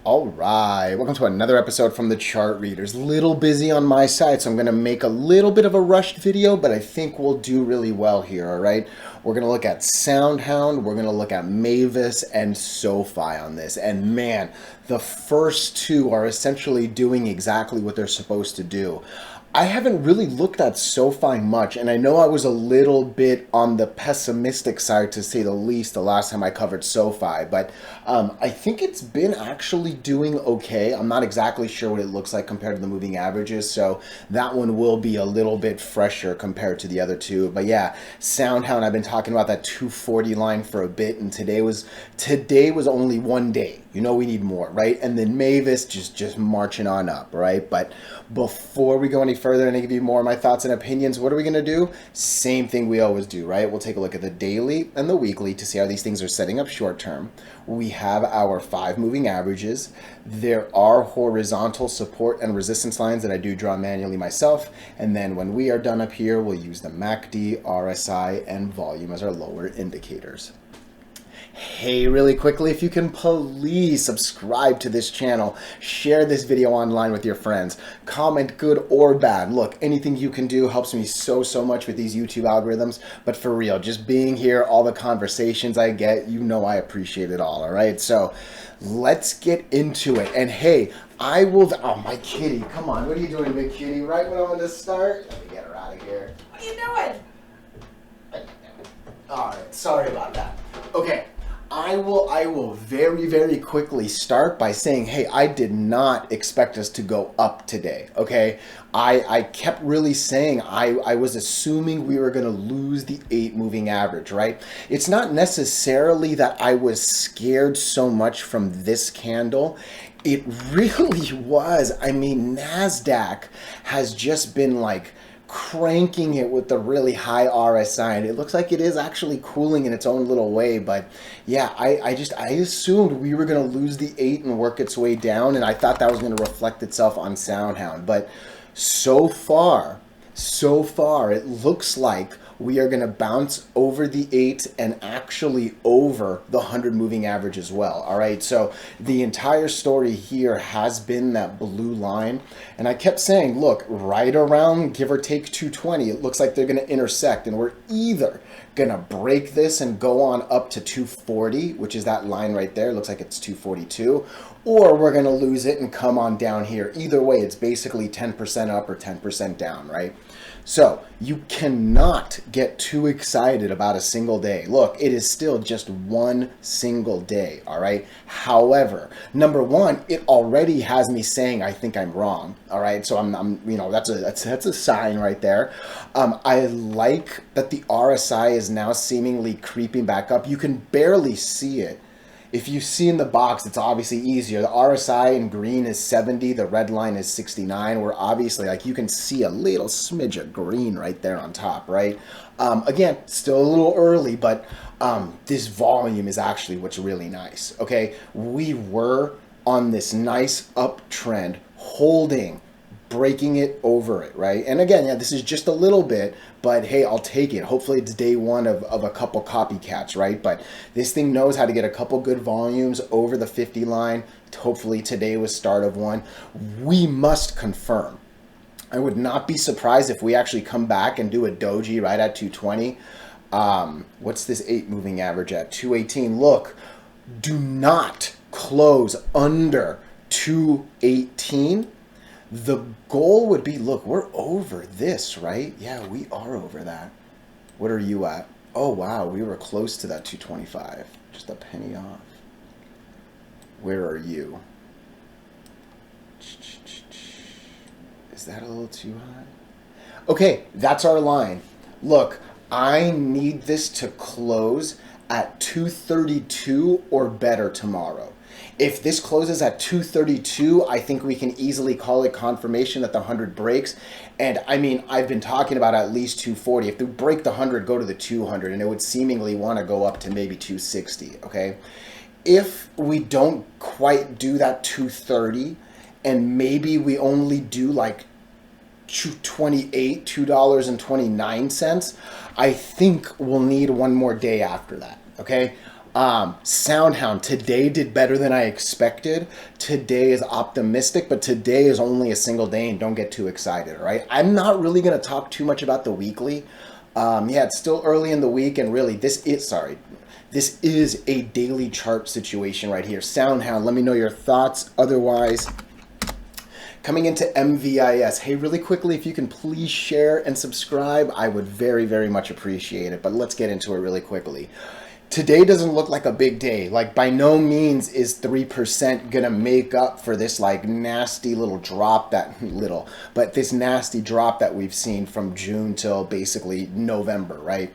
All right, welcome to another episode from the Chart Readers. Little busy on my side, so I'm going to make a little bit of a rushed video, but I think we'll do really well here, all right? We're going to look at SOUNDHOUND, we're going to look at MVIS and SOFI on this. And man, the first two are essentially doing exactly what they're supposed to do. I haven't really looked at SOFI much, and I know I was a little bit on the pessimistic side, to say the least, the last time I covered SOFI, but I think it's been actually doing okay. I'm not exactly sure what it looks like compared to the moving averages, so that one will be a little bit fresher compared to the other two. But yeah, SOUNDHOUND, I've been talking about that 240 line for a bit, and today was only one day. You know we need more, right? And then MVIS just marching on up, right? But before we go any further and I give you more of my thoughts and opinions, what are we going to do? Same thing we always do, right? We'll take a look at the daily and the weekly to see how these things are setting up short term. We have our 5 moving averages. There are horizontal support and resistance lines that I do draw manually myself. And then when we are done up here, we'll use the MACD, RSI, and volume as our lower indicators. Hey, really quickly, if you can please subscribe to this channel, share this video online with your friends, comment good or bad. Look, anything you can do helps me so much with these YouTube algorithms, but for real, just being here, all the conversations I get, you know I appreciate it all right? So let's get into it. And hey, I will, oh, my kitty, come on, what are you doing, big kitty? Right when I'm going to start? Let me get her out of here. What are you doing? All right, sorry about that. Okay. I will very quickly start by saying, hey, I did not expect us to go up today, okay? I kept really saying I was assuming we were going to lose the 8 moving average, right? It's not necessarily that I was scared so much from this candle. It really was. I mean, NASDAQ has just been like cranking it with the really high RSI, and it looks like it is actually cooling in its own little way. But yeah, I assumed we were going to lose the 8 and work its way down, and I thought that was going to reflect itself on SOUNDHOUND. But so far it looks like we are going to bounce over the 8 and actually over the 100 moving average as well. All right, so the entire story here has been that blue line, and I kept saying, look, right around give or take 220, it looks like they're going to intersect, and we're either going to break this and go on up to 240, which is that line right there. It looks like it's 242, or we're going to lose it and come on down here. Either way, it's basically 10% up or 10% down, right? So you cannot get too excited about a single day. Look, it is still just one single day, all right? However, number one, it already has me saying I think I'm wrong, all right? So I'm you know, that's a sign right there. I like that the RSI is now seemingly creeping back up. You can barely see it. If you see in the box, it's obviously easier. The RSI in green is 70, the red line is 69. We're obviously, like, you can see a little smidge of green right there on top, right? Again, still a little early, but this volume is actually what's really nice, okay? We were on this nice uptrend, holding, breaking it over it, right? And again, yeah, this is just a little bit, but hey, I'll take it. Hopefully it's day one of a couple copycats, right? But this thing knows how to get a couple good volumes over the 50 line. Hopefully today was start of one. We must confirm. I would not be surprised if we actually come back and do a doji right at 220. What's this 8 moving average at? 218. Look, do not close under 218. The goal would be, look, we're over this, right? Yeah, we are over that. What are you at? Oh, wow, we were close to that 225. Just a penny off. Where are you? Is that a little too high? Okay, that's our line. Look, I need this to close at 232 or better tomorrow. If this closes at 232, I think we can easily call it confirmation that the 100 breaks. And I mean, I've been talking about at least 240. If they break the 100, go to the 200, and it would seemingly want to go up to maybe 260, okay? If we don't quite do that 230, and maybe we only do like 228, $2.29, I think we'll need one more day after that, okay? Soundhound today did better than I expected. Today is optimistic, but today is only a single day, and don't get too excited, all right? I'm not really going to talk too much about the weekly. Yeah, it's still early in the week, and really, this is a daily chart situation right here. Soundhound, let me know your thoughts. Otherwise, coming into MVIS, hey, really quickly, if you can please share and subscribe, I would very, very much appreciate it. But let's get into it really quickly. Today doesn't look like a big day. Like, by no means is 3% gonna make up for this like nasty little drop but this nasty drop that we've seen from June till basically November, right?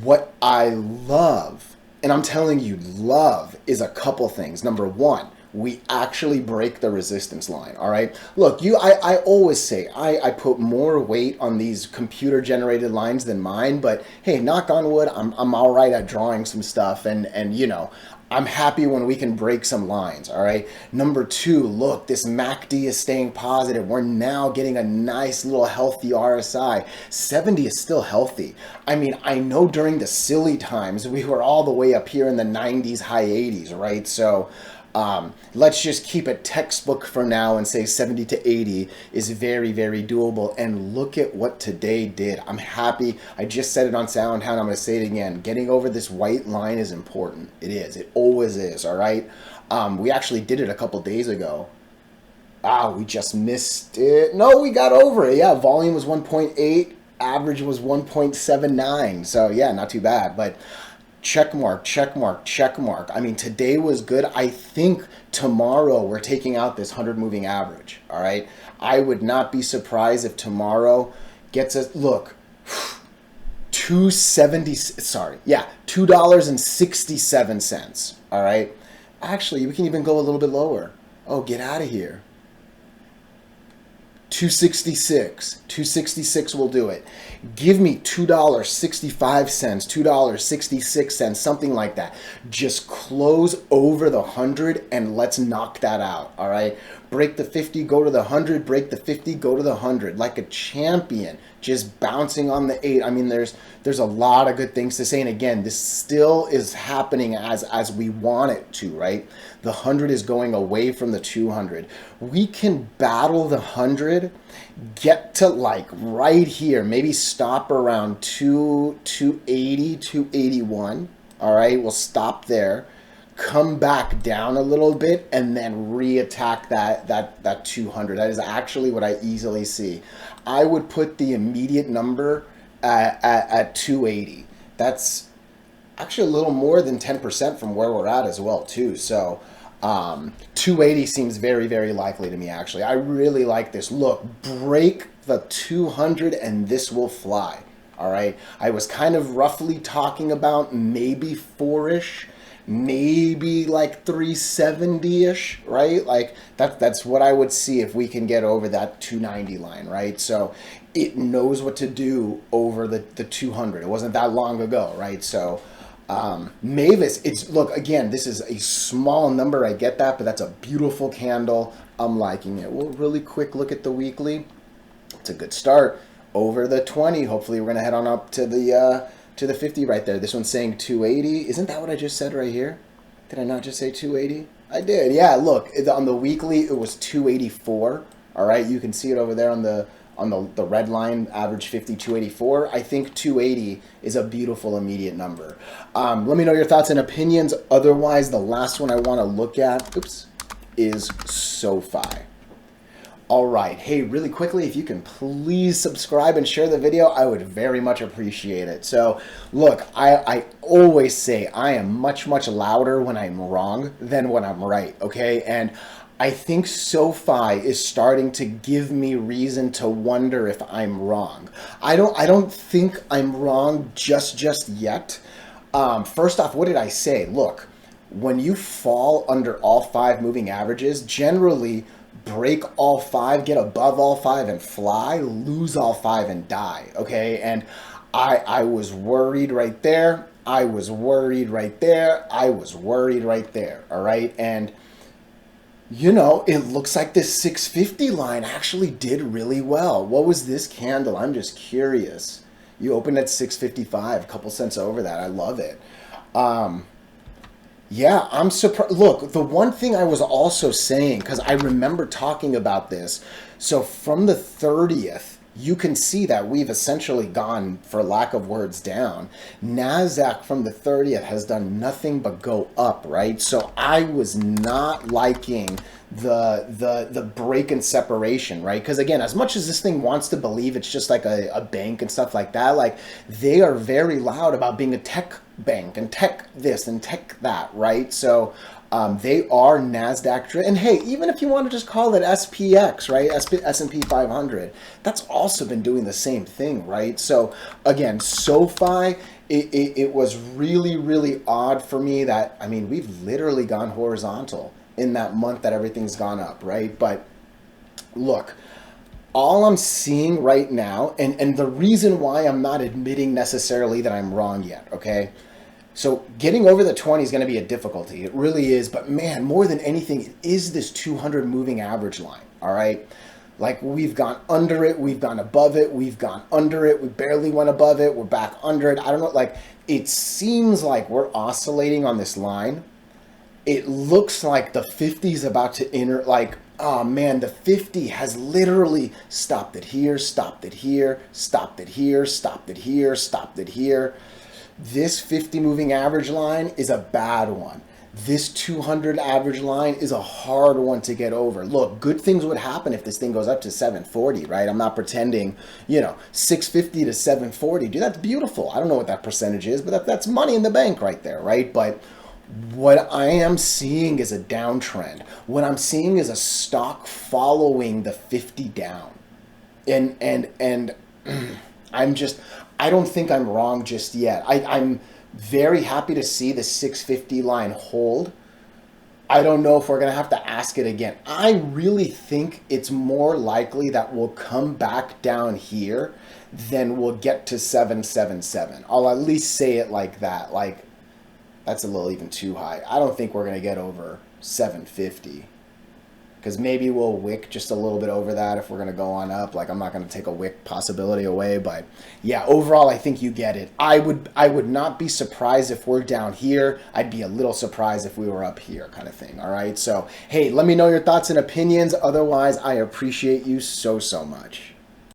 What I love, and I'm telling you, love is a couple things. Number one, we actually break the resistance line, all right? Look, I always say I put more weight on these computer generated lines than mine, but hey, knock on wood, I'm all right at drawing some stuff, and you know, I'm happy when we can break some lines, all right? Number two, look, this MACD is staying positive. We're now getting a nice little healthy RSI. 70 is still healthy. I mean, I know during the silly times, we were all the way up here in the 90s, high 80s, right? So let's just keep it textbook for now and say 70 to 80 is very, very doable. And look at what today did. I'm happy. I just said it on SoundHound. I'm going to say it again. Getting over this white line is important. It is. It always is. All right. We actually did it a couple days ago. We just missed it. No, we got over it. Yeah. Volume was 1.8. Average was 1.79. So yeah, not too bad. But check mark, check mark, check mark. I mean, today was good. I think tomorrow we're taking out this 100 moving average. All right. I would not be surprised if tomorrow gets us, look, $2.67. All right. Actually, we can even go a little bit lower. Oh, get out of here. 266 will do it. Give me $2.65, $2.66, something like that. Just close over the 100 and let's knock that out. All right. Break the 50, go to the 100, break the 50, go to the 100 like a champion, just bouncing on the 8. I mean, there's a lot of good things to say. And again, this still is happening as we want it to, right? The 100 is going away from the 200. We can battle the 100, get to like right here, maybe stop around 280, 281. All right, we'll stop there. Come back down a little bit and then re-attack that 200. That is actually what I easily see. I would put the immediate number at 280. That's actually a little more than 10% from where we're at as well too. So 280 seems very, very likely to me actually. I really like this. Look, break the 200 and this will fly. All right. I was kind of roughly talking about maybe 4-ish. Maybe like 370-ish, right? Like that's what I would see if we can get over that 290 line, right? So it knows what to do over the 200. It wasn't that long ago, right? So Mavis, look, again, this is a small number. I get that, but that's a beautiful candle. I'm liking it. We'll really quick look at the weekly. It's a good start over the 20. Hopefully we're going to head on up to the 50 right there. This one's saying 280. Isn't that what I just said right here? Did I not just say 280? I did. Yeah, look, on the weekly it was 284. All right, you can see it over there on the red line, average 50, 284. I think 280 is a beautiful immediate number. Let me know your thoughts and opinions. Otherwise, the last one I want to look at, is SOFI. All right. Hey, really quickly, if you can please subscribe and share the video, I would very much appreciate it. So look, I always say I am much, much louder when I'm wrong than when I'm right. Okay. And I think SOFI is starting to give me reason to wonder if I'm wrong. I don't think I'm wrong just yet. First off, what did I say? Look, when you fall under all 5 moving averages, generally break all 5, get above all 5 and fly, lose all 5 and die. Okay. And I was worried right there. I was worried right there. I was worried right there. All right. And you know, it looks like this 650 line actually did really well. What was this candle? I'm just curious. You opened at 655, a couple cents over that. I love it. Yeah, I'm surprised. Look, the one thing I was also saying, because I remember talking about this, so from the 30th, you can see that we've essentially gone, for lack of words, down. NASDAQ from the 30th has done nothing but go up, right? So I was not liking the break and separation, right? Because again, as much as this thing wants to believe it's just like a bank and stuff like that, like they are very loud about being a tech bank and tech this and tech that, right? So they are NASDAQ driven. And hey, even if you want to just call it SPX, right? S&P 500, that's also been doing the same thing, right? So again, SoFi, it was really, really odd for me that, I mean, we've literally gone horizontal in that month that everything's gone up, right? But look, all I'm seeing right now, and the reason why I'm not admitting necessarily that I'm wrong yet, okay? So getting over the 20 is going to be a difficulty. It really is. But man, more than anything, it is this 200 moving average line, all right? Like we've gone under it, we've gone above it, we've gone under it, we barely went above it, we're back under it. I don't know, like it seems like we're oscillating on this line. It looks like the 50 is about to enter, like, oh man, the 50 has literally stopped it here, stopped it here, stopped it here, stopped it here, stopped it here. This 50 moving average line is a bad one. This 200 average line is a hard one to get over. Look, good things would happen if this thing goes up to 740, right? I'm not pretending, 650 to 740. Dude, that's beautiful. I don't know what that percentage is, but that's money in the bank right there, right? But what I am seeing is a downtrend. What I'm seeing is a stock following the 50 down. And I don't think I'm wrong just yet. I'm very happy to see the 650 line hold. I don't know if we're going to have to ask it again. I really think it's more likely that we'll come back down here than we'll get to 777. I'll at least say it like that. Like, that's a little even too high. I don't think we're going to get over 750. Because maybe we'll wick just a little bit over that if we're going to go on up. Like, I'm not going to take a wick possibility away. But yeah, overall, I think you get it. I would not be surprised if we're down here. I'd be a little surprised if we were up here, kind of thing. All right. So, hey, let me know your thoughts and opinions. Otherwise, I appreciate you so, so much.